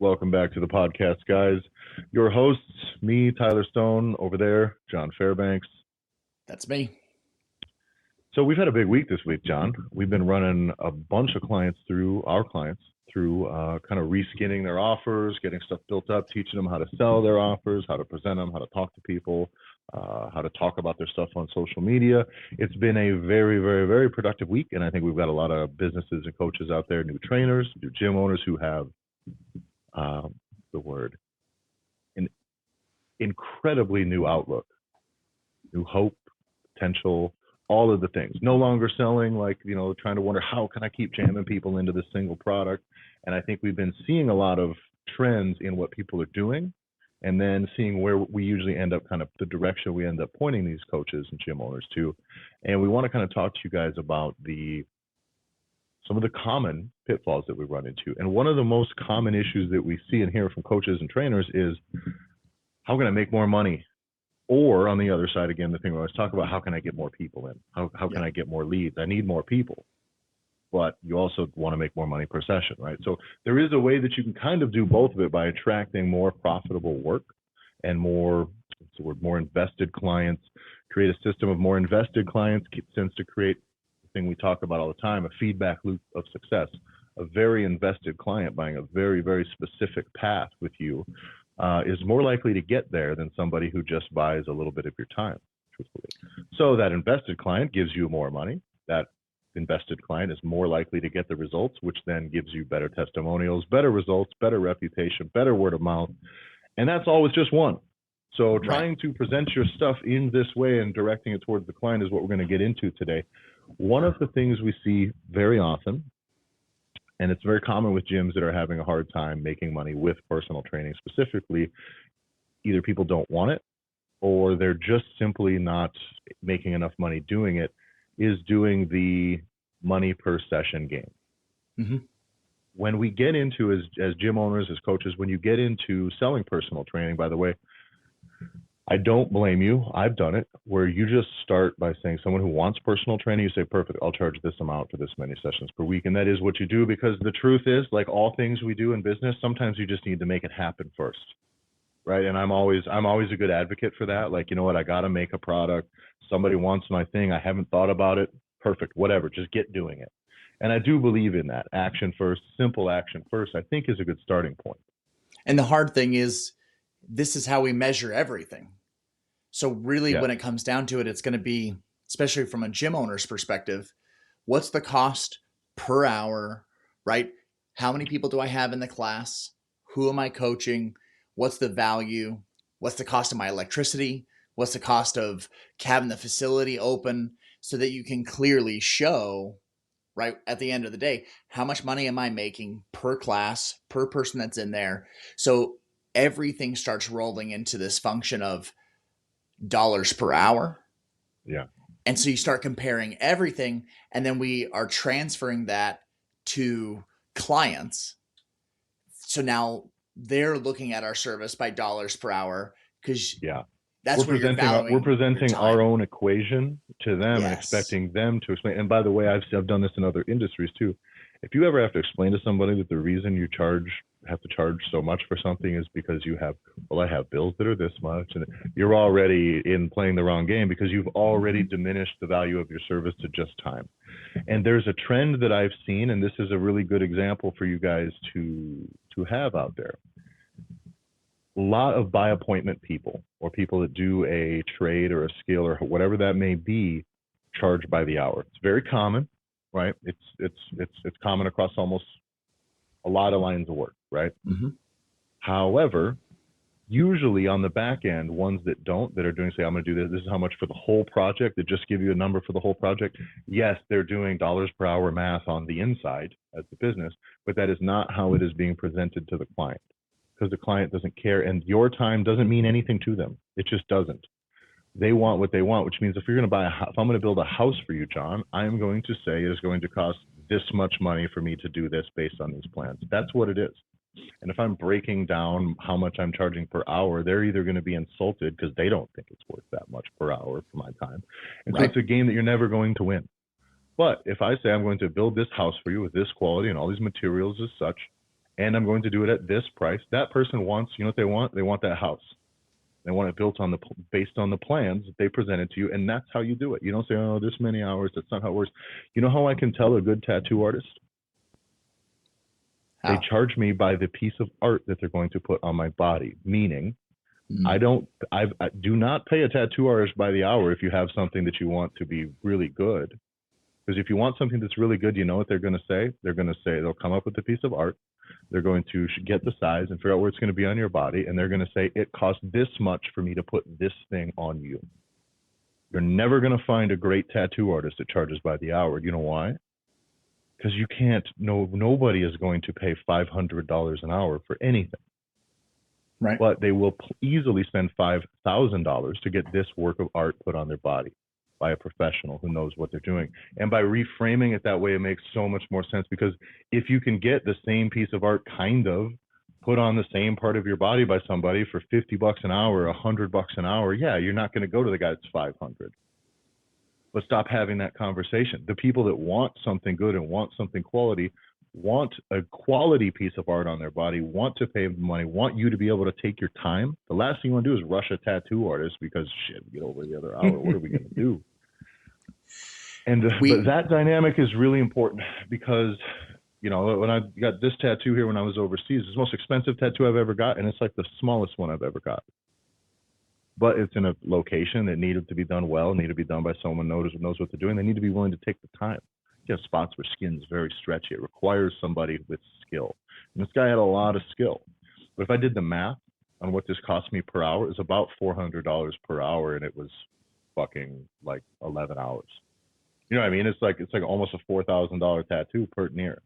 Welcome back to the podcast, guys. Your hosts, me, Tyler Stone, over there, John Fairbanks. That's me. So we've had a big week this week, John. We've been running a bunch of clients through kind of reskinning their offers, getting stuff built up, teaching them how to sell their offers, how to present them, how to talk to people, how to talk about their stuff on social media. It's been a very, very, very productive week, and I think we've got a lot of businesses and coaches out there, new trainers, new gym owners who have an incredibly new outlook, new hope, potential, all of the things. No longer selling trying to wonder how can I keep jamming people into this single product. And I think we've been seeing a lot of trends in what people are doing, and then seeing where we usually end up, kind of the direction we end up pointing these coaches and gym owners to. And we want to kind of talk to you guys about some of the common pitfalls that we run into. And one of the most common issues that we see and hear from coaches and trainers is, how can I make more money? Or on the other side, again, the thing we always talk about, how can I get more people in? How can I get more leads? I need more people. But you also want to make more money per session, right? So there is a way that you can kind of do both of it by attracting more profitable work and more invested clients. Create a system of more invested clients tends to create the thing we talk about all the time, a feedback loop of success. A very invested client buying a very, very specific path with you is more likely to get there than somebody who just buys a little bit of your time, truthfully. So that invested client gives you more money. That invested client is more likely to get the results, which then gives you better testimonials, better results, better reputation, better word of mouth. And that's always just one. So trying to present your stuff in this way and directing it towards the client is what we're going to get into today. One of the things we see very often, and it's very common with gyms that are having a hard time making money with personal training specifically, either people don't want it or they're just simply not making enough money doing it, is doing the money per session game. Mm-hmm. When we get into, as gym owners, as coaches, when you get into selling personal training, by the way, I don't blame you. I've done it, where you just start by saying, someone who wants personal training, you say, perfect, I'll charge this amount for this many sessions per week. And that is what you do, because the truth is, like all things we do in business, sometimes you just need to make it happen first. Right. And I'm always a good advocate for that. Like, you know what, I got to make a product. Somebody wants my thing. I haven't thought about it. Perfect. Whatever. Just get doing it. And I do believe in that. Action first, simple action first, I think is a good starting point. And the hard thing is, this is how we measure everything. So really, when it comes down to it, it's going to be, especially from a gym owner's perspective, what's the cost per hour, right? How many people do I have in the class? Who am I coaching? What's the value? What's the cost of my electricity? What's the cost of having the facility open, so that you can clearly show, right, at the end of the day, how much money am I making per class, per person that's in there? So everything starts rolling into this function of dollars per hour. Yeah. And so you start comparing everything, and then we are transferring that to clients. So now they're looking at our service by dollars per hour, because that's where you're valuing. We're presenting our own equation to them and expecting them to explain. And by the way, I've done this in other industries too. If you ever have to explain to somebody that the reason you have to charge so much for something is because you have, I have bills that are this much, and you're already playing the wrong game, because you've already diminished the value of your service to just time. And there's a trend that I've seen, and this is a really good example for you guys to have out there. A lot of by appointment people, or people that do a trade or a skill or whatever that may be, charge by the hour. It's very common, right? It's common across almost a lot of lines of work, right? Mm-hmm. However, usually on the back end, ones that are doing, say, I'm going to do this is how much for the whole project, that just give you a number for the whole project. Yes, they're doing dollars per hour math on the inside as the business, but that is not how it is being presented to the client, because the client doesn't care, and your time doesn't mean anything to them. It just doesn't. They want what they want, which means if you're going to buy if I'm going to build a house for you, John, I'm going to say it is going to cost this much money for me to do this based on these plans. That's what it is. And if I'm breaking down how much I'm charging per hour, they're either going to be insulted because they don't think it's worth that much per hour for my time. And so it's a game that you're never going to win. But if I say I'm going to build this house for you with this quality and all these materials as such, and I'm going to do it at this price. That person wants, you know what they want? They want that house. They want it built on based on the plans that they presented to you, and that's how you do it. You don't say, oh, this many hours. That's not how it works. You know how I can tell a good tattoo artist? How? They charge me by the piece of art that they're going to put on my body, meaning I do not pay a tattoo artist by the hour if you have something that you want to be really good. Because if you want something that's really good, you know what they're going to say? They'll come up with a piece of art. They're going to get the size and figure out where it's going to be on your body. And they're going to say, it costs this much for me to put this thing on you. You're never going to find a great tattoo artist that charges by the hour. You know why? Because you can't, nobody is going to pay $500 an hour for anything. Right. But they will easily spend $5,000 to get this work of art put on their body by a professional who knows what they're doing. And by reframing it that way, it makes so much more sense, because if you can get the same piece of art kind of put on the same part of your body by somebody for $50 an hour, $100 an hour, yeah, you're not going to go to the guy that's 500. But stop having that conversation. The people that want something good and want something quality, want a quality piece of art on their body, want to pay money, want you to be able to take your time. The last thing you want to do is rush a tattoo artist because, shit, get over the other hour. What are we going to do? And but that dynamic is really important, because, you know, when I got this tattoo here when I was overseas, it's the most expensive tattoo I've ever got, and it's like the smallest one I've ever got. But it's in a location that needed to be done well, needed to be done by someone who knows what they're doing. They need to be willing to take the time. You have spots where skin's very stretchy. It requires somebody with skill. And this guy had a lot of skill. But if I did the math on what this cost me per hour, it's about $400 per hour, and it was fucking like 11 hours. You know what I mean? It's like almost a $4,000 tattoo per near.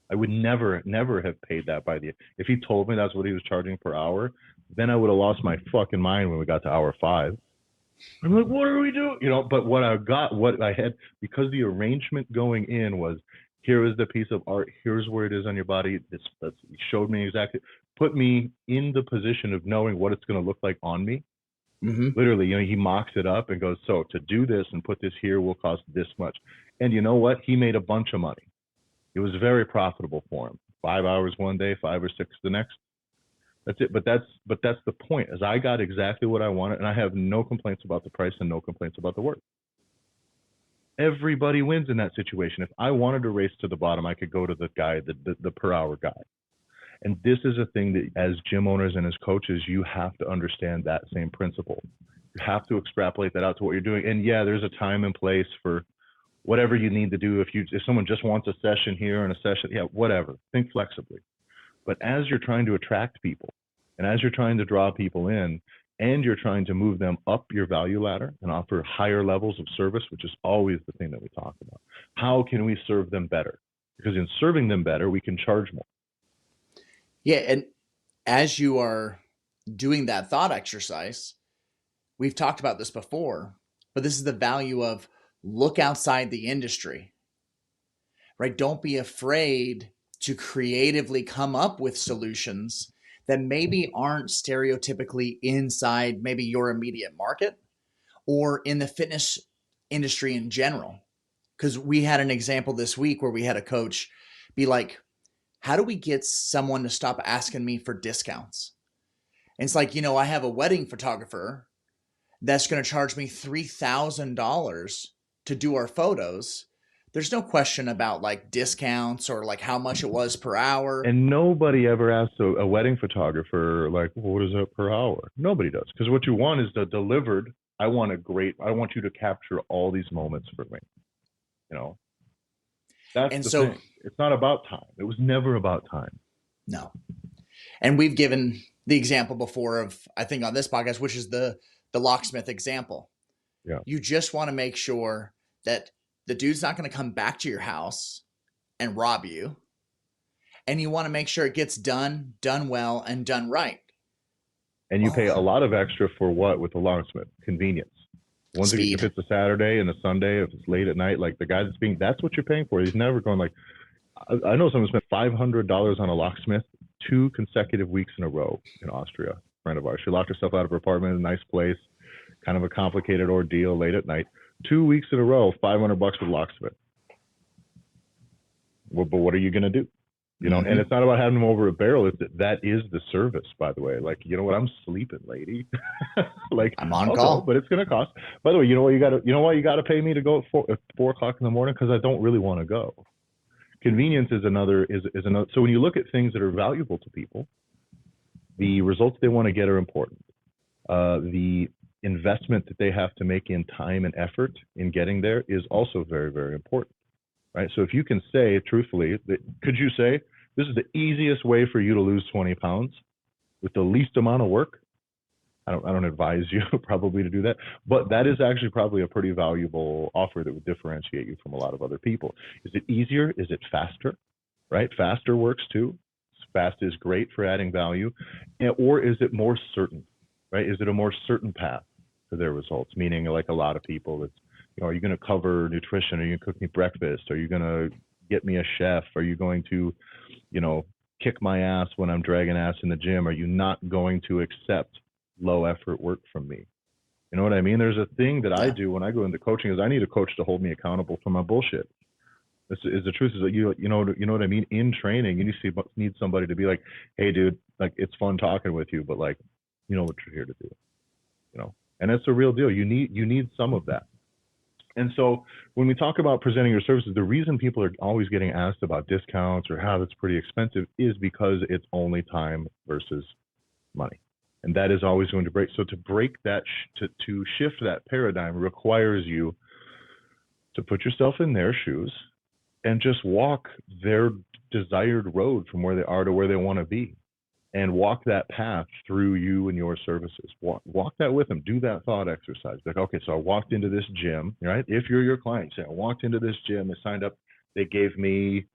I would never have paid that if he told me that's what he was charging per hour, then I would have lost my fucking mind when we got to hour 5. I'm like, what are we doing? You know, but what I had, because the arrangement going in was, here is the piece of art, here's where it is on your body. He showed me exactly, put me in the position of knowing what it's going to look like on me. Mm-hmm. Literally, you know, he mocks it up and goes, so to do this and put this here will cost this much. And you know what? He made a bunch of money. It was very profitable for him. 5 hours one day, 5 or 6 the next. That's it. But that's the point, is I got exactly what I wanted, and I have no complaints about the price and no complaints about the work. Everybody wins in that situation. If I wanted to race to the bottom, I could go to the guy, the per hour guy. And this is a thing that, as gym owners and as coaches, you have to understand that same principle. You have to extrapolate that out to what you're doing. And yeah, there's a time and place for whatever you need to do. If someone just wants a session here and a session, yeah, whatever. Think flexibly. But as you're trying to attract people, and as you're trying to draw people in, and you're trying to move them up your value ladder and offer higher levels of service, which is always the thing that we talk about. How can we serve them better? Because in serving them better, we can charge more. Yeah, and as you are doing that thought exercise, we've talked about this before, but this is the value of look outside the industry, right? Don't be afraid to creatively come up with solutions that maybe aren't stereotypically inside maybe your immediate market or in the fitness industry in general. Because we had an example this week where we had a coach be like, how do we get someone to stop asking me for discounts? And it's like, you know, I have a wedding photographer that's going to charge me $3,000 to do our photos. There's no question about like discounts or like how much it was per hour. And nobody ever asks a wedding photographer, like, well, what is that per hour? Nobody does. Because what you want is the delivered. I want you to capture all these moments for me. You know, that's the thing. It's not about time. It was never about time. No. And we've given the example before of, I think on this podcast, which is the locksmith example. Yeah. You just want to make sure that the dude's not going to come back to your house and rob you. And you want to make sure it gets done well, and done right. And you pay a lot of extra for what with the locksmith? Convenience. If it's a Saturday and a Sunday, if it's late at night, like the guy that's what you're paying for. He's never going like, I know someone spent $500 on a locksmith 2 consecutive weeks in a row in Austria. A friend of ours. She locked herself out of her apartment in a nice place, kind of a complicated ordeal late at night. 2 weeks in a row, $500 with locksmith. Well, but what are you going to do? And it's not about having them over a barrel. It's that is the service, by the way. Like, you know what? I'm sleeping, lady. Like, I'm on I'll call. go, but it's going to cost. By the way, you know why you got to pay me to go at 4 o'clock in the morning? Because I don't really want to go. Convenience is another. So when you look at things that are valuable to people, the results they want to get are important. The investment that they have to make in time and effort in getting there is also very, very important. Right. So if you can say truthfully, could you say this is the easiest way for you to lose 20 pounds with the least amount of work? I don't advise you probably to do that, but that is actually probably a pretty valuable offer that would differentiate you from a lot of other people. Is it easier? Is it faster? Right. Faster works too. Fast is great for adding value. Or is it more certain? Right. Is it a more certain path to their results? Meaning, like a lot of people, it's, are you going to cover nutrition? Are you going to cook me breakfast? Are you going to get me a chef? Are you going to, kick my ass when I'm dragging ass in the gym? Are you not going to accept low effort work from me? You know what I mean? There's a thing that I do when I go into coaching is I need a coach to hold me accountable for my bullshit. This is the truth is that you know what I mean? In training, you need somebody to be like, hey dude, like it's fun talking with you, but like, you know what you're here to do, and that's a real deal. You need some of that. And so when we talk about presenting your services, the reason people are always getting asked about discounts or how that's pretty expensive is because it's only time versus money. And that is always going to break. So to break that, to shift that paradigm requires you to put yourself in their shoes and just walk their desired road from where they are to where they want to be. And walk that path through you and your services. Walk that with them. Do that thought exercise. Like, okay, so I walked into this gym, right? If you're your client, say I walked into this gym, I signed up, they gave me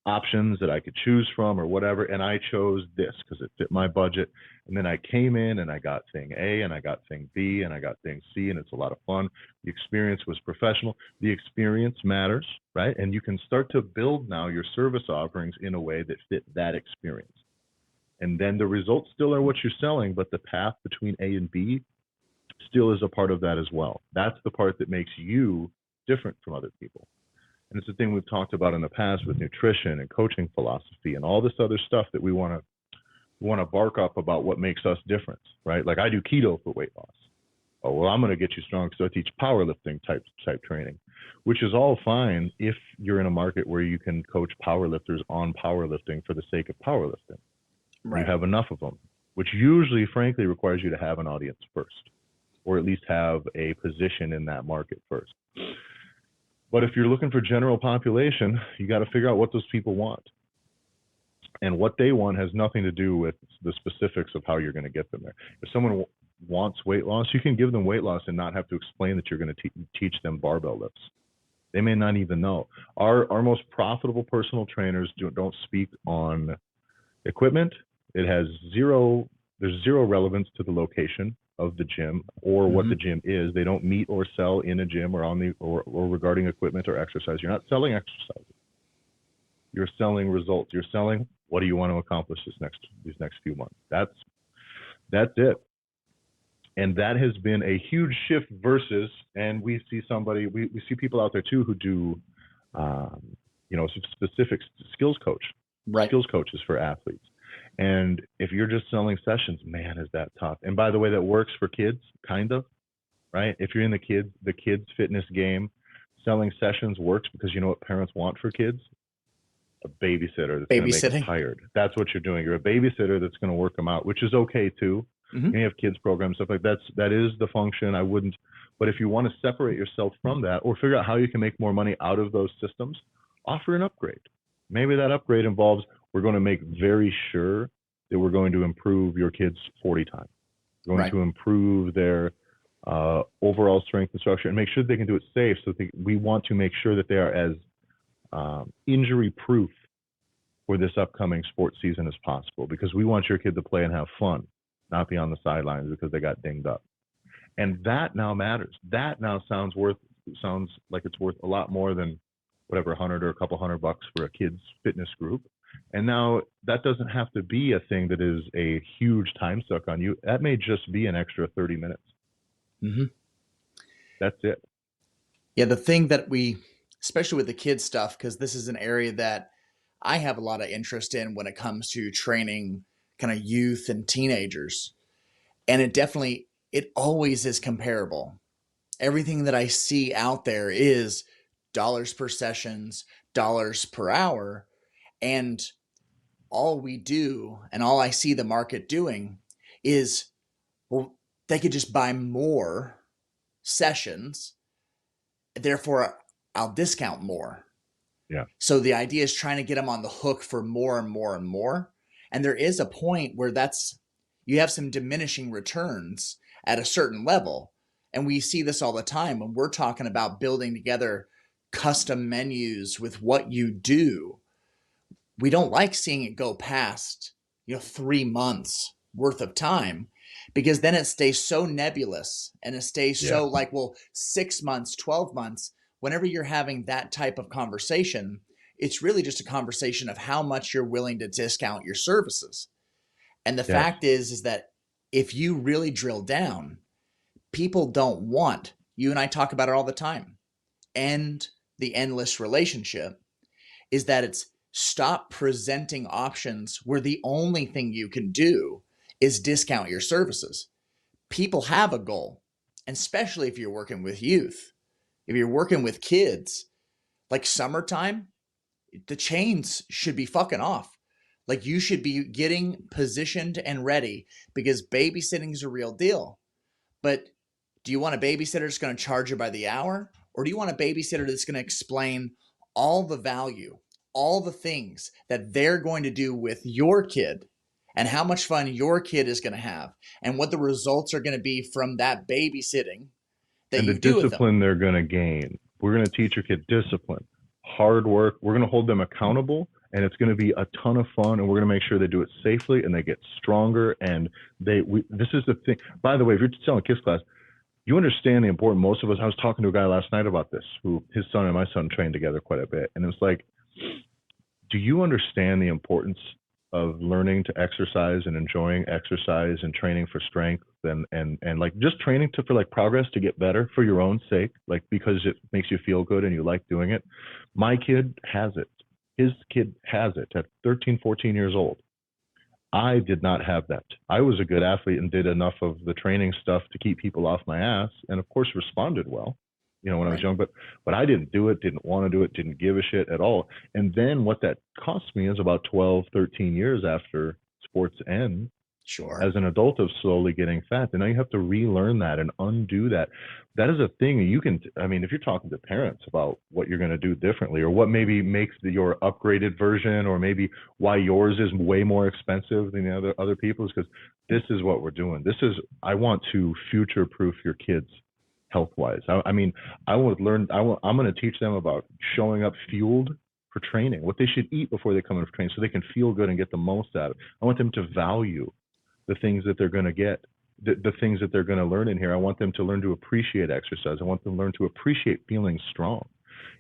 options that I could choose from or whatever, and I chose this because it fit my budget. And then I came in and I got thing A and I got thing B and I got thing C, and it's a lot of fun. The experience was professional. The experience matters, right? And you can start to build now your service offerings in a way that fit that experience. And then the results still are what you're selling, but the path between A and B still is a part of that as well. That's the part that makes you different from other people. And it's the thing we've talked about in the past with nutrition and coaching philosophy and all this other stuff that we want to bark up about what makes us different, right? Like I do keto for weight loss. Oh, well, I'm going to get you strong because I teach powerlifting type training, which is all fine if you're in a market where you can coach powerlifters on powerlifting for the sake of powerlifting. Right. You have enough of them, which usually, frankly, requires you to have an audience first, or at least have a position in that market first. But if you're looking for general population, you got to figure out what those people want. And what they want has nothing to do with the specifics of how you're going to get them there. If someone wants weight loss, you can give them weight loss and not have to explain that you're going to teach them barbell lifts. They may not even know. Our most profitable personal trainers don't speak on equipment. There's zero relevance to the location of the gym or what the gym is. They don't meet or sell in a gym or or regarding equipment or exercise. You're not selling exercise. You're selling results. You're selling what do you want to accomplish these next few months. That's it. And that has been a huge shift versus, and we see people out there too who do some specific skills coaches for athletes. And if you're just selling sessions, man, is that tough. And by the way, that works for kids, kind of, right? If you're in the kids fitness game, selling sessions works because you know what parents want for kids? A babysitter that's going to make them tired. That's what you're doing. You're a babysitter that's going to work them out, which is okay too. You have kids programs, stuff like that is the function. But if you want to separate yourself from that or figure out how you can make more money out of those systems, offer an upgrade. Maybe that upgrade involves we're going to make very sure that we're going to improve your kids 40 times. We're going to improve their overall strength and structure and make sure that they can do it safe. So we want to make sure that they are as injury proof for this upcoming sports season as possible, because we want your kid to play and have fun, not be on the sidelines because they got dinged up. And that now matters. That now sounds like it's worth a lot more than whatever, 100 or a couple $100 for a kid's fitness group. And now that doesn't have to be a thing that is a huge time suck on you. That may just be an extra 30 minutes. That's it. Yeah. The thing that especially with the kids stuff, because this is an area that I have a lot of interest in when it comes to training kind of youth and teenagers. And it always is comparable. Everything that I see out there is dollars per sessions, dollars per hour. And all we do, and all I see the market doing is, well, they could just buy more sessions. Therefore, I'll discount more. Yeah. So the idea is trying to get them on the hook for more and more and more. And there is a point where you have some diminishing returns at a certain level. And we see this all the time when we're talking about building together custom menus with what you do. We don't like seeing it go past, 3 months worth of time, because then it stays so nebulous and it stays Yeah. so like, well, 6 months, 12 months. Whenever you're having that type of conversation, it's really just a conversation of how much you're willing to discount your services. And the Yes. fact is that if you really drill down, people don't want, you and I talk about it all the time, and the endless relationship is that it's stop presenting options where the only thing you can do is discount your services. People have a goal, and especially if you're working with youth, if you're working with kids, like summertime, the chains should be fucking off. Like you should be getting positioned and ready because babysitting is a real deal. But do you want a babysitter that's going to charge you by the hour? Or do you want a babysitter that's going to explain all the value, all the things that they're going to do with your kid and how much fun your kid is going to have and what the results are going to be from that babysitting that And the you do with them? discipline they're going to gain. We're going to teach your kid discipline, hard work. We're going to hold them accountable, and it's going to be a ton of fun. And we're going to make sure they do it safely and they get stronger. And this is the thing. By the way, if you're selling kids class, you understand the importance. Most of us. I was talking to a guy last night about this, who his son and my son trained together quite a bit, and it was like, do you understand the importance of learning to exercise and enjoying exercise and training for strength and like just training for like progress to get better for your own sake, like because it makes you feel good and you like doing it. My kid has it. His kid has it at 13, 14 years old. I did not have that. I was a good athlete and did enough of the training stuff to keep people off my ass, and of course responded well, when I was young. But I didn't do it, didn't want to do it, didn't give a shit at all. And then what that cost me is about 12, 13 years after sports end, Sure. as an adult, of slowly getting fat. And now you have to relearn that and undo that. That is a thing you can, if you're talking to parents about what you're going to do differently, or what maybe makes your upgraded version, or maybe why yours is way more expensive than the other people's, because this is what we're doing. I want to future proof your kids health wise. I'm going to teach them about showing up fueled for training, what they should eat before they come in for training so they can feel good and get the most out of it. I want them to value the things that they're going to get, the things that they're going to learn in here. I want them to learn to appreciate exercise. I want them to learn to appreciate feeling strong.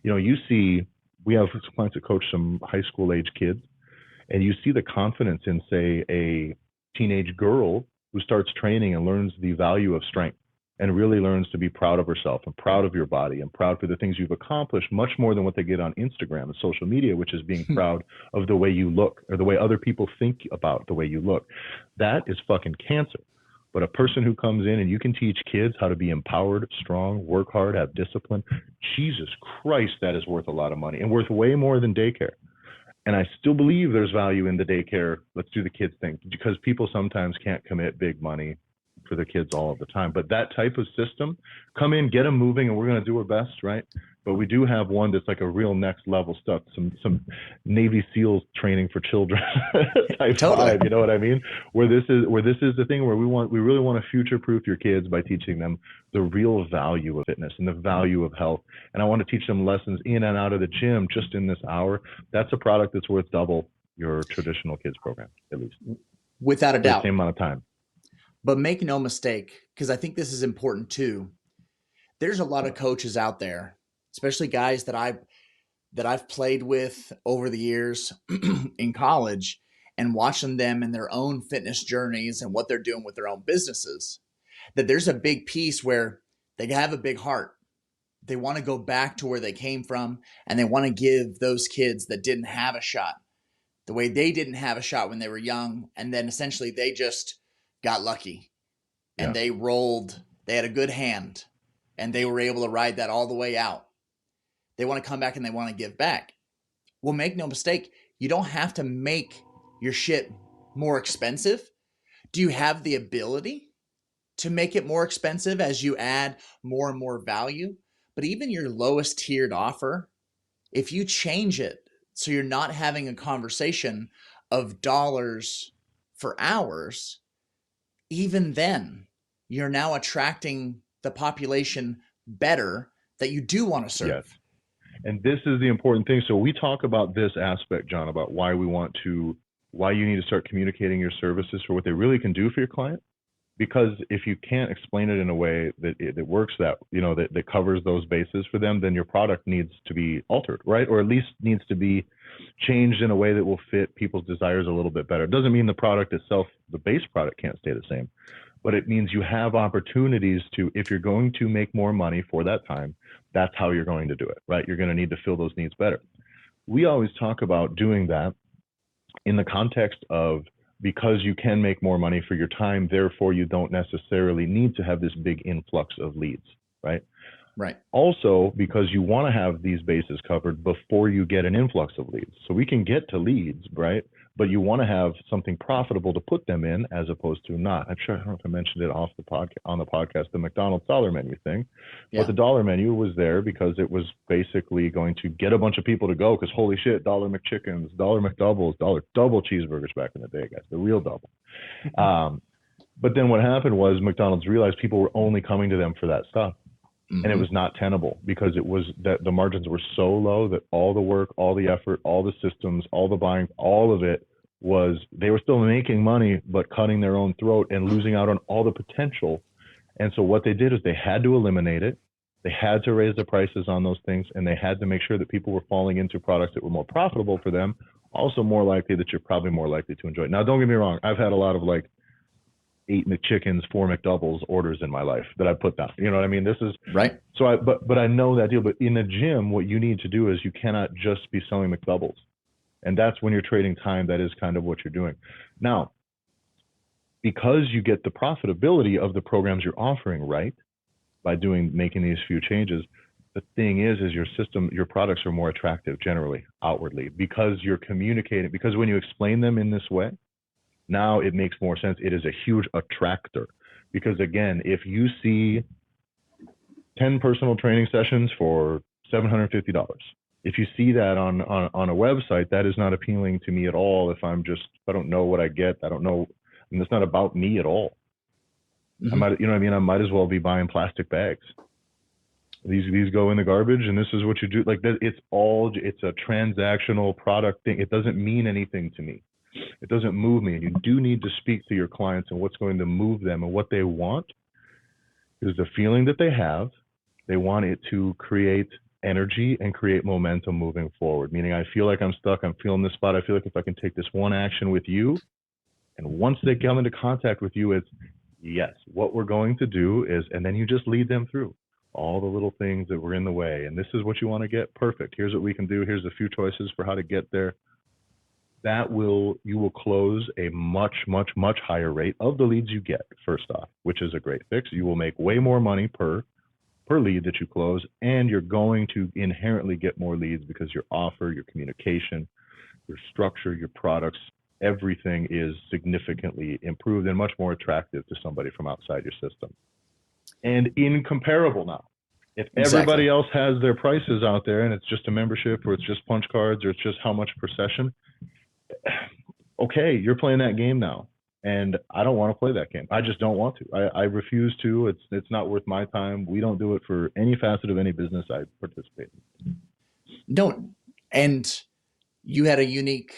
We have clients that coach some high school age kids, and you see the confidence in, say, a teenage girl who starts training and learns the value of strength and really learns to be proud of herself and proud of your body and proud for the things you've accomplished, much more than what they get on Instagram and social media, which is being proud of the way you look or the way other people think about the way you look. That is fucking cancer. But a person who comes in and you can teach kids how to be empowered, strong, work hard, have discipline, Jesus Christ, that is worth a lot of money and worth way more than daycare. And I still believe there's value in the daycare, let's do the kids thing, because people sometimes can't commit big money for their kids all of the time. But that type of system, come in, get them moving, and we're going to do our best, right? But we do have one that's like a real next level stuff, some Navy SEALs training for children type Totally. vibe, you know what I mean? Where this is the thing where we really want to future proof your kids by teaching them the real value of fitness and the value of health. And I want to teach them lessons in and out of the gym just in this hour. That's a product that's worth double your traditional kids program, at least. Without a doubt. Same amount of time. But make no mistake, because I think this is important too. There's a lot of coaches out there, especially guys that I've played with over the years in college and watching them in their own fitness journeys and what they're doing with their own businesses, that there's a big piece where they have a big heart. They want to go back to where they came from, and they want to give those kids that didn't have a shot the way they didn't have a shot when they were young, and then essentially they just got lucky and Yeah. they had a good hand and they were able to ride that all the way out. They want to come back and they want to give back. Well, make no mistake, you don't have to make your shit more expensive. Do you have the ability to make it more expensive as you add more and more value? But even your lowest tiered offer, if you change it so you're not having a conversation of dollars for hours, even then you're now attracting the population better that you do want to serve. Yes. And this is the important thing. So we talk about this aspect, John, about why you need to start communicating your services for what they really can do for your client. Because if you can't explain it in a way that works, that covers those bases for them, then your product needs to be altered, right? Or at least needs to be changed in a way that will fit people's desires a little bit better. It doesn't mean the product itself, the base product, can't stay the same, but it means you have opportunities to, if you're going to make more money for that time, that's how you're going to do it, right? You're going to need to fill those needs better. We always talk about doing that in the context of, because you can make more money for your time, therefore you don't necessarily need to have this big influx of leads, right? Right. Also, because you want to have these bases covered before you get an influx of leads. So we can get to leads, right? But you want to have something profitable to put them in as opposed to not. I'm sure, I don't know if I mentioned it on the podcast, the McDonald's dollar menu thing. Yeah. But the dollar menu was there because it was basically going to get a bunch of people to go, because holy shit, dollar McChickens, dollar McDoubles, dollar double cheeseburgers back in the day, guys, the real double. But then what happened was McDonald's realized people were only coming to them for that stuff. Mm-hmm. And it was not tenable because it was that the margins were so low that all the work, all the effort, all the systems, all the buying, all of it was, they were still making money, but cutting their own throat and losing out on all the potential. And so what they did is they had to eliminate it. They had to raise the prices on those things, and they had to make sure that people were falling into products that were more profitable for them, also more likely, that you're probably more likely to enjoy. Now, don't get me wrong. I've had a lot of 8 McChickens, 4 McDoubles orders in my life that I put down. You know what I mean? This is right. So but I know that deal. But in a gym, what you need to do is you cannot just be selling McDoubles. And that's when you're trading time. That is kind of what you're doing. Now, because you get the profitability of the programs you're offering, right, by making these few changes, the thing is your products are more attractive generally, outwardly, because you're communicating, because when you explain them in this way, now it makes more sense. It is a huge attractor because, again, if you see 10 personal training sessions for $750, if you see that on a website, that is not appealing to me at all. If I don't know what I get, I don't know. And it's not about me at all. Mm-hmm. I might as well be buying plastic bags. These go in the garbage, and this is what you do. It's a transactional product thing. It doesn't mean anything to me. It doesn't move me. And you do need to speak to your clients and what's going to move them, and what they want is the feeling that they have. They want it to create energy and create momentum moving forward. Meaning, I feel like I'm stuck. I'm feeling this spot. I feel like if I can take this one action with you, and once they come into contact with you, it's yes, what we're going to do is, and then you just lead them through all the little things that were in the way. And this is what you want to get. Perfect. Here's what we can do. Here's a few choices for how to get there. You will close a much, much, much higher rate of the leads you get, first off, which is a great fix. You will make way more money per lead that you close, and you're going to inherently get more leads because your offer, your communication, your structure, your products, everything is significantly improved and much more attractive to somebody from outside your system. And incomparable now. If everybody else has their prices out there and it's just a membership, or it's just punch cards, or it's just how much per session, okay, you're playing that game now, and I don't want to play that game. I just don't want to. I refuse to. It's not worth my time. We don't do it for any facet of any business I participate in. No, and you have a unique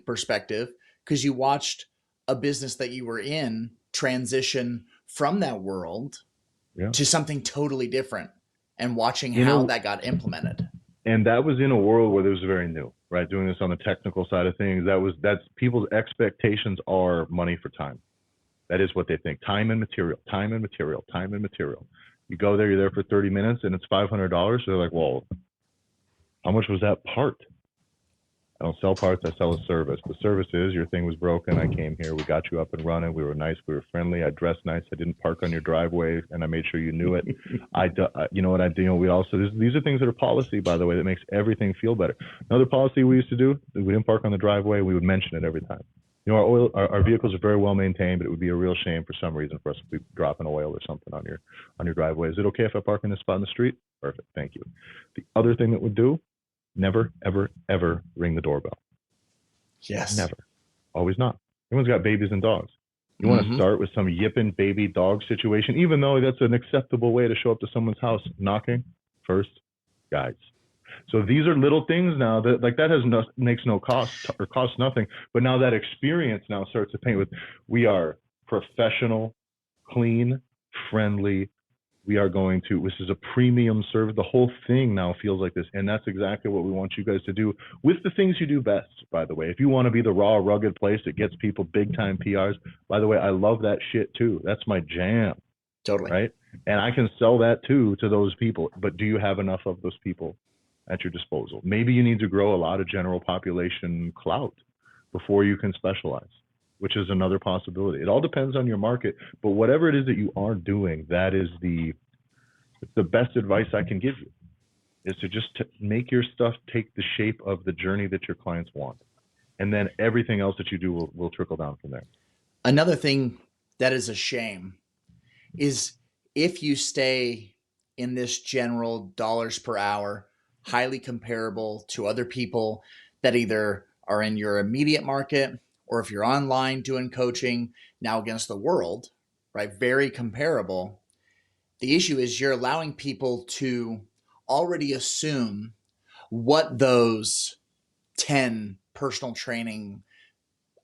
perspective because you watched a business that you were in transition from that world to something totally different, and watching how that got implemented. And that was in a world where it was very new, right? Doing this on the technical side of things, that's people's expectations are money for time. That is what they think. Time and material, time and material, time and material. You go there, you're there for 30 minutes and it's $500. So they're like, well, how much was that part? I don't sell parts. I sell a service. The service is your thing was broken. I came here. We got you up and running. We were nice. We were friendly. I dressed nice. I didn't park on your driveway, and I made sure you knew it. You know what I do? We also these are things that are policy, by the way, that makes everything feel better. Another policy we used to do: we didn't park on the driveway. We would mention it every time. You know, our vehicles are very well maintained, but it would be a real shame for some reason for us to be dropping oil or something on your driveway. Is it okay if I park in this spot in the street? Perfect. Thank you. The other thing that would do: never, ever, ever ring the doorbell. Yes. Never. Always not. Everyone's got babies and dogs. You want to start with some yipping baby dog situation, even though that's an acceptable way to show up to someone's house, knocking first, guys. So these are little things now that makes no cost or costs nothing. But now that experience now starts to paint with, we are professional, clean, friendly. We are this is a premium service. The whole thing now feels like this. And that's exactly what we want you guys to do with the things you do best, by the way. If you want to be the raw, rugged place that gets people big time PRs, by the way, I love that shit too. That's my jam. Totally. Right? And I can sell that too to those people. But do you have enough of those people at your disposal? Maybe you need to grow a lot of general population clout before you can specialize, which is another possibility. It all depends on your market, but whatever it is that you are doing, that is the best advice I can give you, is to just make your stuff take the shape of the journey that your clients want. And then everything else that you do will trickle down from there. Another thing that is a shame is if you stay in this general dollars per hour, highly comparable to other people that either are in your immediate market, or if you're online doing coaching now against the world, right? Very comparable. The issue is you're allowing people to already assume what those 10 personal training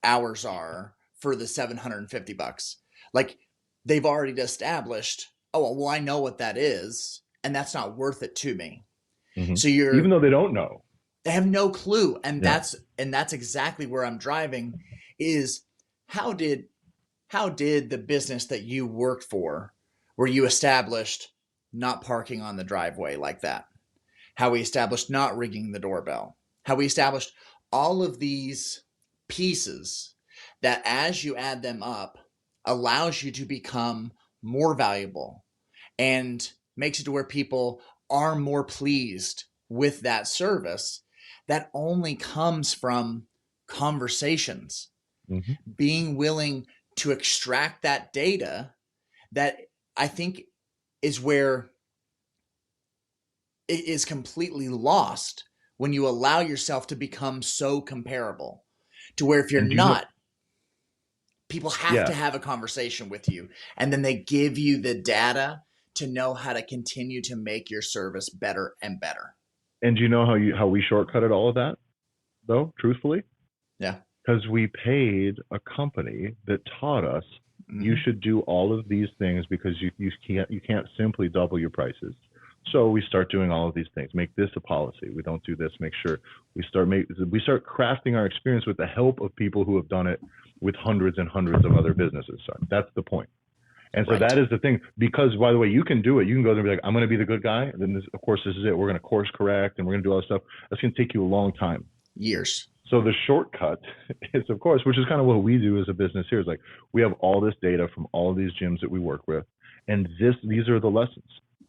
hours are for the $750. Like, they've already established, oh, well, I know what that is, and that's not worth it to me. Mm-hmm. So even though they don't know. They have no clue. And that's exactly where I'm driving, is how did the business that you worked for, where you established not parking on the driveway like that, how we established not ringing the doorbell, how we established all of these pieces that, as you add them up, allows you to become more valuable and makes it to where people are more pleased with that service, that only comes from conversations, being willing to extract that data. That, I think, is where it is completely lost when you allow yourself to become so comparable, to where if you're not, people have to have a conversation with you, and then they give you the data to know how to continue to make your service better and better. And do you know how we shortcutted all of that, though, truthfully? Yeah. Because we paid a company that taught us you should do all of these things, because you can't simply double your prices. So we start doing all of these things. Make this a policy. We don't do this. Make sure we start crafting our experience with the help of people who have done it with hundreds and hundreds of other businesses. So that's the point. And so that is the thing, because, by the way, you can do it. You can go there and be like, I'm going to be the good guy. And then, this is it. We're going to course correct, and we're going to do all this stuff. That's going to take you a long time. Years. So the shortcut is, of course, which is kind of what we do as a business here, is like, we have all this data from all of these gyms that we work with. And these are the lessons.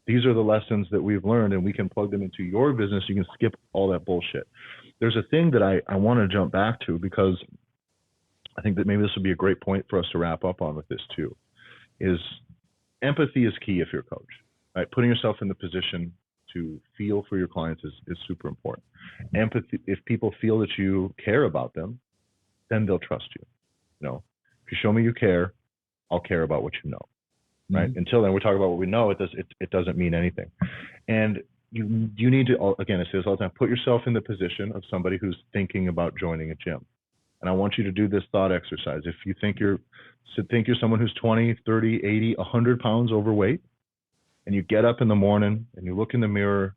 These are the lessons that we've learned, and we can plug them into your business. You can skip all that bullshit. There's a thing that I want to jump back to, because I think that maybe this would be a great point for us to wrap up on with this too, is empathy is key if you're a coach, right? Putting yourself in the position to feel for your clients is super important. Empathy, if people feel that you care about them, then they'll trust you. You know, if you show me you care, I'll care about what you know, right? Until then, we're talking about what we know. It doesn't mean anything. And you need to, again, I say this all the time, put yourself in the position of somebody who's thinking about joining a gym. And I want you to do this thought exercise. If you think you're someone who's 20, 30, 80, 100 pounds overweight, and you get up in the morning and you look in the mirror,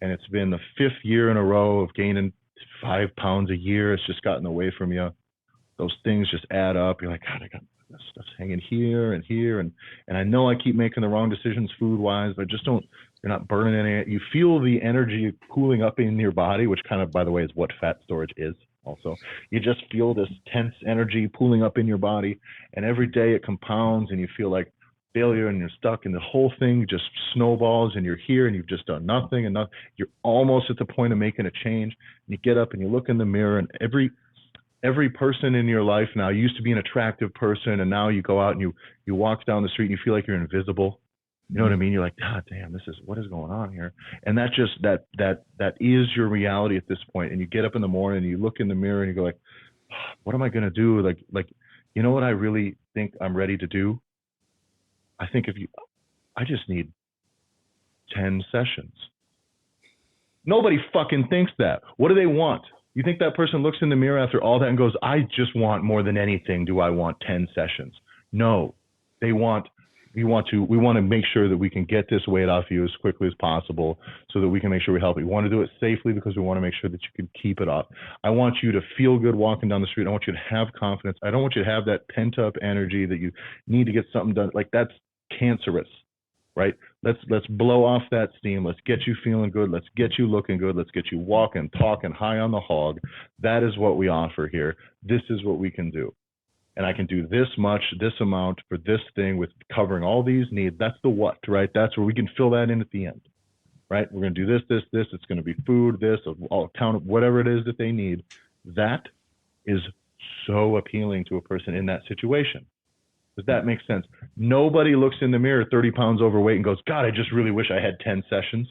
and it's been the 5th year in a row of gaining 5 pounds a year, it's just gotten away from you. Those things just add up. You're like, God, this stuff's hanging here and here, and I know I keep making the wrong decisions food wise, but just don't. You're not burning any. You feel the energy cooling up in your body, which kind of, by the way, is what fat storage is. Also, you just feel this tense energy pooling up in your body, and every day it compounds, and you feel like failure, and you're stuck, and the whole thing just snowballs, and you're here, and you've just done nothing, and nothing. You're almost at the point of making a change. And you get up and you look in the mirror, and every person in your life now used to be an attractive person, and now you go out and you walk down the street and you feel like you're invisible. You know what I mean? You're like, God damn, what is going on here? And that just that is your reality at this point. And you get up in the morning and you look in the mirror and you go like, what am I gonna do? Like, you know what I really think I'm ready to do? I just need 10 sessions. Nobody fucking thinks that. What do they want? You think that person looks in the mirror after all that and goes, I just want more than anything, do I want 10 sessions? No, we want to make sure that we can get this weight off you as quickly as possible so that we can make sure we help you. We want to do it safely because we want to make sure that you can keep it off. I want you to feel good walking down the street. I want you to have confidence. I don't want you to have that pent up energy that you need to get something done. Like, that's cancerous, right? Let's blow off that steam. Let's get you feeling good. Let's get you looking good. Let's get you walking, talking, high on the hog. That is what we offer here. This is what we can do. And I can do this much, this amount for this thing with covering all these needs. That's the what, right? That's where we can fill that in at the end, right? We're going to do this. It's going to be food, this, all count, whatever it is that they need. That is so appealing to a person in that situation. Does that make sense? Nobody looks in the mirror 30 pounds overweight and goes, God, I just really wish I had 10 sessions.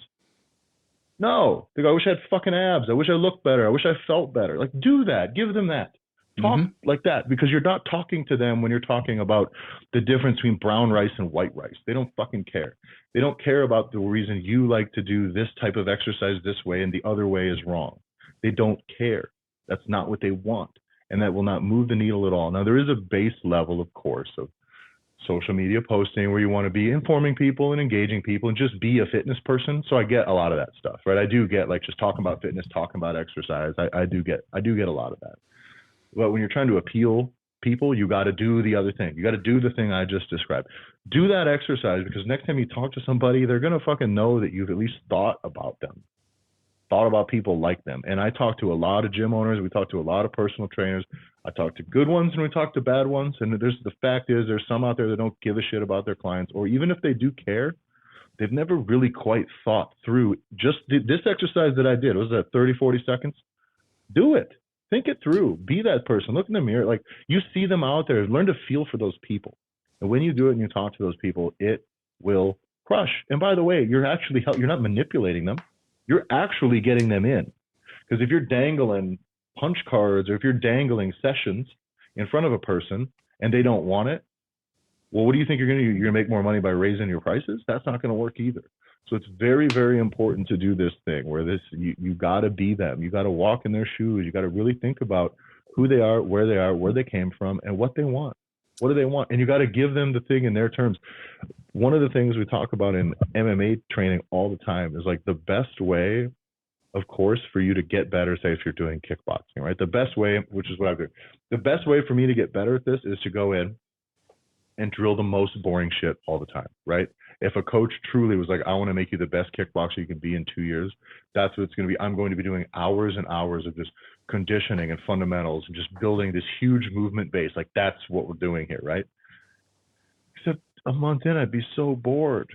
No, they go, I wish I had fucking abs. I wish I looked better. I wish I felt better. Like, do that. Give them that. Talk like that, because you're not talking to them when you're talking about the difference between brown rice and white rice. They don't fucking care. They don't care about the reason you like to do this type of exercise this way and the other way is wrong. They don't care. That's not what they want. And that will not move the needle at all. Now, there is a base level, of course, of social media posting where you want to be informing people and engaging people and just be a fitness person. So I get a lot of that stuff, right? I do get, like, just talking about fitness, talking about exercise. I do get a lot of that. But when you're trying to appeal people, you got to do the other thing. You got to do the thing I just described. Do that exercise, because next time you talk to somebody, they're going to fucking know that you've at least thought about them, thought about people like them. And I talk to a lot of gym owners. We talk to a lot of personal trainers. I talk to good ones and we talk to bad ones. And the fact is, there's some out there that don't give a shit about their clients, or even if they do care, they've never really quite thought through just this exercise that I did. Was that 30, 40 seconds? Do it. Think it through. Be that person. Look in the mirror. Like, you see them out there. Learn to feel for those people. And when you do it and you talk to those people, it will crush. And by the way, you're not manipulating them. You're actually getting them in. Because if you're dangling punch cards, or if you're dangling sessions in front of a person and they don't want it, well, what do you think you're going to do? You're going to make more money by raising your prices? That's not going to work either. So it's very, very important to do this thing where you got to be them. You got to walk in their shoes. You got to really think about who they are, where they came from, and what they want. What do they want? And you got to give them the thing in their terms. One of the things we talk about in MMA training all the time is, like, the best way, of course, for you to get better, say if you're doing kickboxing, right? The best way, which is what I do, the best way for me to get better at this is to go in and drill the most boring shit all the time, right? If a coach truly was like, I want to make you the best kickboxer you can be in 2 years, that's what it's going to be. I'm going to be doing hours and hours of just conditioning and fundamentals and just building this huge movement base. Like, that's what we're doing here, right? Except a month in, I'd be so bored.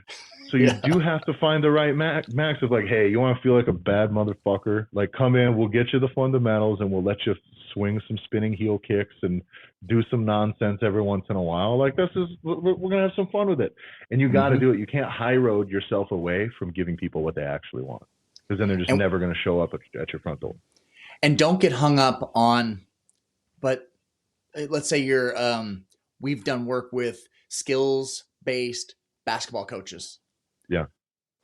So you do have to find the right max of, like, hey, you want to feel like a bad motherfucker? Like, come in, we'll get you the fundamentals and we'll let you swing some spinning heel kicks and do some nonsense every once in a while. Like, we're going to have some fun with it. And you got to do it. You can't high road yourself away from giving people what they actually want, because then they're just never going to show up at your front door. And don't get hung up on, but let's say we've done work with skills-based basketball coaches. Yeah.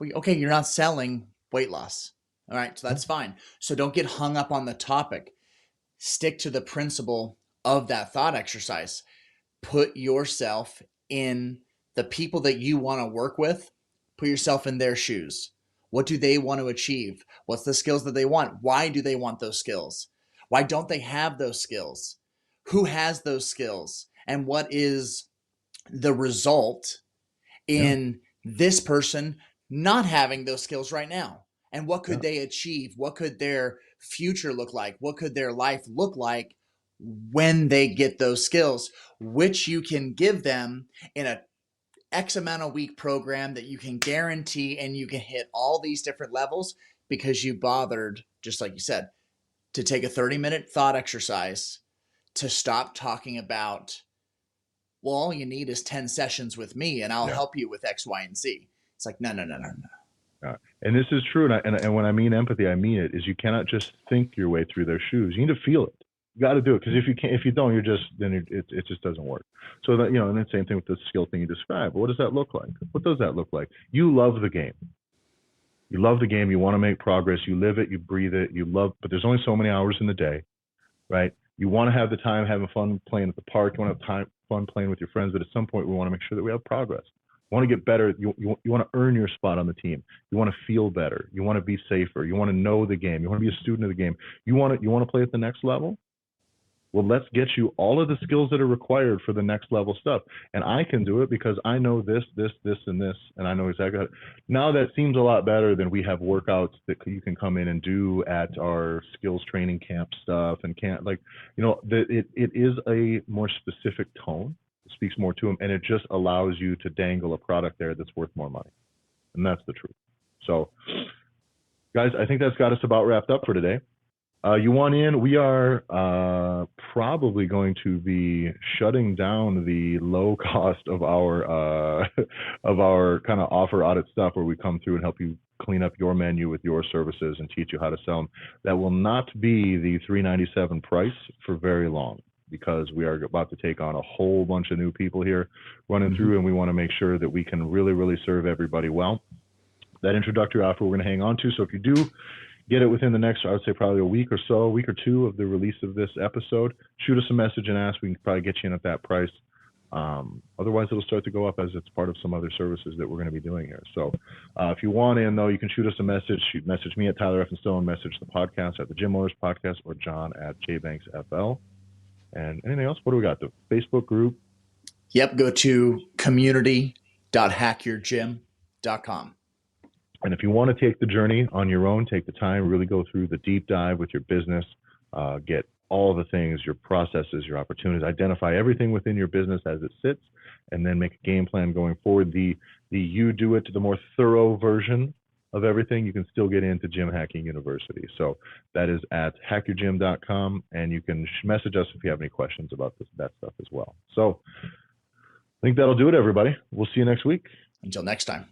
Okay, you're not selling weight loss. All right, so that's fine. So don't get hung up on the topic. Stick to the principle of that thought exercise. Put yourself in the people that you want to work with. Put yourself in their shoes. What do they want to achieve? What's the skills that they want? Why do they want those skills? Why don't they have those skills? Who has those skills? And what is the result in this person not having those skills right now. And what could they achieve? What could their future look like? What could their life look like when they get those skills, which you can give them in a X amount of week program that you can guarantee, and you can hit all these different levels because you bothered, just like you said, to take a 30-minute thought exercise to stop talking about, well, all you need is 10 sessions with me and I'll help you with X, Y, and Z. It's like, no. And this is true. And when I mean empathy, I mean it, is you cannot just think your way through their shoes. You need to feel it. You got to do it. Because if you don't, it just doesn't work. So that, and the same thing with the skill thing you described. What does that look like? What does that look like? You love the game. You love the game. You want to make progress. You live it. You breathe it. But there's only so many hours in the day, right? You want to have the time having fun playing at the park. You want to have fun playing with your friends. But at some point, we want to make sure that we have progress. You want to get better. You want to earn your spot on the team. You want to feel better. You want to be safer. You want to know the game. You want to be a student of the game. You want to play at the next level. Well, let's get you all of the skills that are required for the next level stuff. And I can do it because I know this, and this, and I know exactly how to. Now that seems a lot better than we have workouts that you can come in and do at our skills training camp stuff, and it is a more specific tone. It speaks more to them, and it just allows you to dangle a product there that's worth more money. And that's the truth. So, guys, I think that's got us about wrapped up for today. You want in? We are probably going to be shutting down the low cost of our kind of offer audit stuff, where we come through and help you clean up your menu with your services and teach you how to sell them. That will not be the $397 price for very long, because we are about to take on a whole bunch of new people here running through, and we want to make sure that we can really, really serve everybody well. That introductory offer we're going to hang on to. So if you do get it within the next, I would say probably a week or two of the release of this episode, shoot us a message and ask. We can probably get you in at that price. Otherwise, it'll start to go up as it's part of some other services that we're going to be doing here. So if you want in, though, you can shoot us a message. Message me at Tyler F. and Stone, message the podcast at the Gym Owners Podcast, or John at JBanksFL. And anything else? What do we got? The Facebook group? Yep. Go to community.hackyourgym.com. And if you want to take the journey on your own, take the time, really go through the deep dive with your business, get all the things, your processes, your opportunities, identify everything within your business as it sits, and then make a game plan going forward. The you do it, the more thorough version of everything, you can still get into Gym Hacking University. So that is at hackyourgym.com, and you can message us if you have any questions about that stuff as well. So I think that'll do it, everybody. We'll see you next week. Until next time.